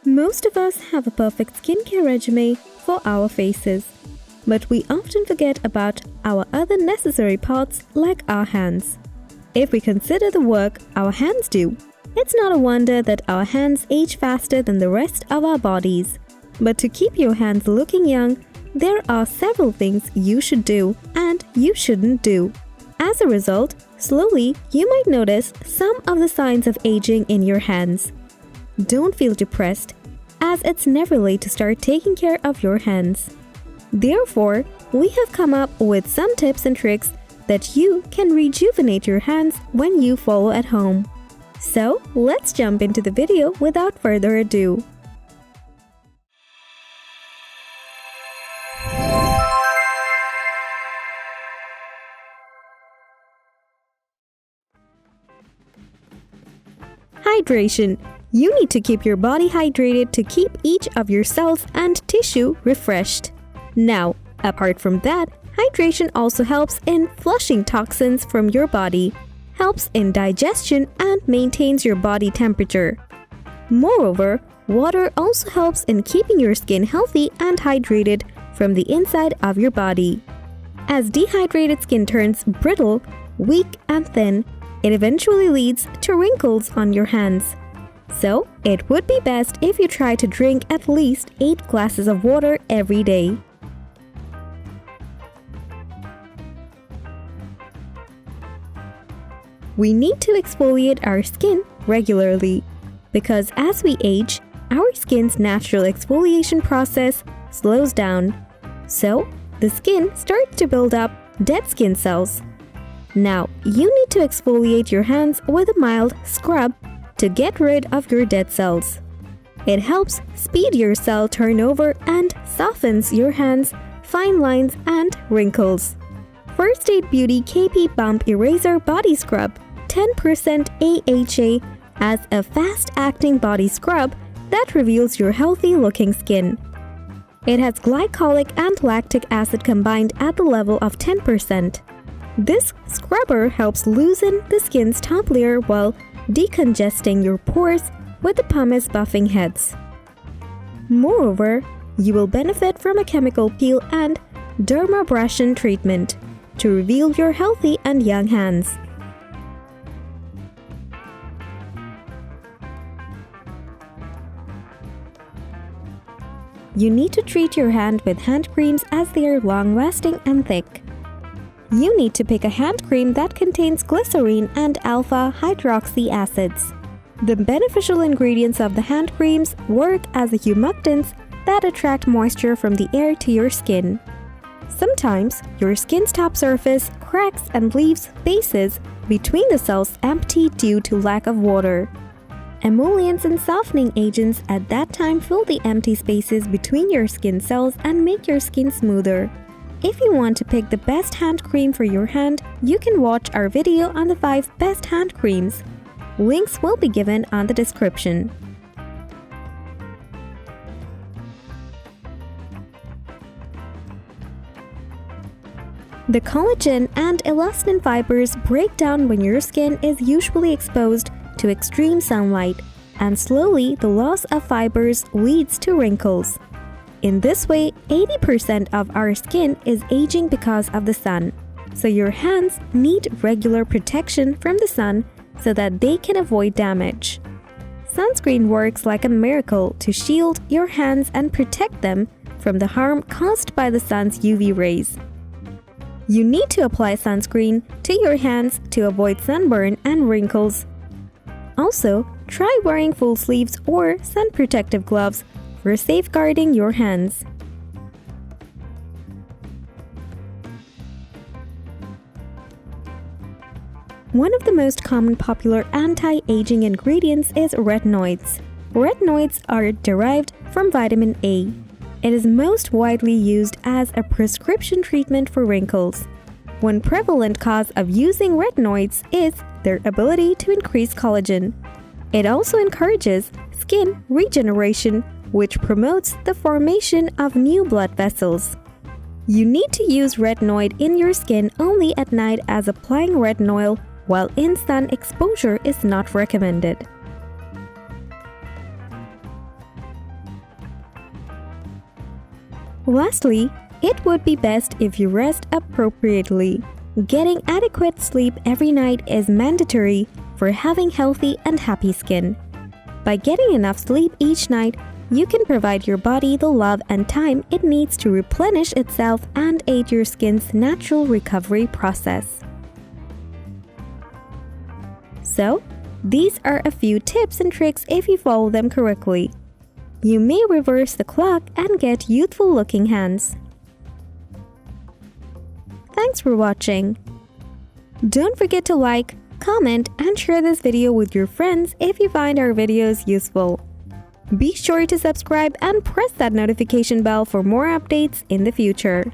Most of us have a perfect skincare regimen for our faces, but we often forget about our other necessary parts like our hands. If we consider the work our hands do, it's not a wonder that our hands age faster than the rest of our bodies. But to keep your hands looking young, there are several things you should do and you shouldn't do. As a result, slowly you might notice some of the signs of aging in your hands. Don't feel depressed, as it's never late to start taking care of your hands. Therefore, we have come up with some tips and tricks that you can rejuvenate your hands when you follow at home. So, let's jump into the video without further ado. Hydration. You need to keep your body hydrated to keep each of your cells and tissue refreshed. Now, apart from that, hydration also helps in flushing toxins from your body, helps in digestion, and maintains your body temperature. Moreover, water also helps in keeping your skin healthy and hydrated from the inside of your body. As dehydrated skin turns brittle, weak, and thin, it eventually leads to wrinkles on your hands. So, it would be best if you try to drink at least 8 glasses of water every day. We need to exfoliate our skin regularly because as we age, our skin's natural exfoliation process slows down. So, the skin starts to build up dead skin cells. Now, you need to exfoliate your hands with a mild scrub to get rid of your dead cells. It helps speed your cell turnover and softens your hands, fine lines, and wrinkles. First Aid Beauty KP Bump Eraser Body Scrub 10% AHA as a fast-acting body scrub that reveals your healthy-looking skin. It has glycolic and lactic acid combined at the level of 10%. This scrubber helps loosen the skin's top layer while decongesting your pores with the pumice buffing heads. Moreover, you will benefit from a chemical peel and dermabrasion treatment to reveal your healthy and young hands. You need to treat your hand with hand creams as they are long-lasting and thick. You need to pick a hand cream that contains glycerine and alpha-hydroxy acids. The beneficial ingredients of the hand creams work as humectants that attract moisture from the air to your skin. Sometimes, your skin's top surface cracks and leaves spaces between the cells empty due to lack of water. Emollients and softening agents at that time fill the empty spaces between your skin cells and make your skin smoother. If you want to pick the best hand cream for your hand, you can watch our video on the 5 best hand creams. Links will be given on the description. The collagen and elastin fibers break down when your skin is usually exposed to extreme sunlight, and slowly the loss of fibers leads to wrinkles. In this way, 80% of our skin is aging because of the sun. So your hands need regular protection from the sun so that they can avoid damage. Sunscreen works like a miracle to shield your hands and protect them from the harm caused by the sun's UV rays. You need to apply sunscreen to your hands to avoid sunburn and wrinkles. Also, try wearing full sleeves or sun protective gloves for safeguarding your hands. One of the most common popular anti-aging ingredients is retinoids. Retinoids are derived from vitamin A. It is most widely used as a prescription treatment for wrinkles. One prevalent cause of using retinoids is their ability to increase collagen. It also encourages skin regeneration, which promotes the formation of new blood vessels. You need to use retinoid in your skin only at night, as applying retinol while in sun exposure is not recommended. Lastly, it would be best if you rest appropriately. Getting adequate sleep every night is mandatory for having healthy and happy skin. By getting enough sleep each night, you can provide your body the love and time it needs to replenish itself and aid your skin's natural recovery process. So, these are a few tips and tricks if you follow them correctly. You may reverse the clock and get youthful-looking hands. Thanks for watching. Don't forget to like, comment, and share this video with your friends if you find our videos useful. Be sure to subscribe and press that notification bell for more updates in the future.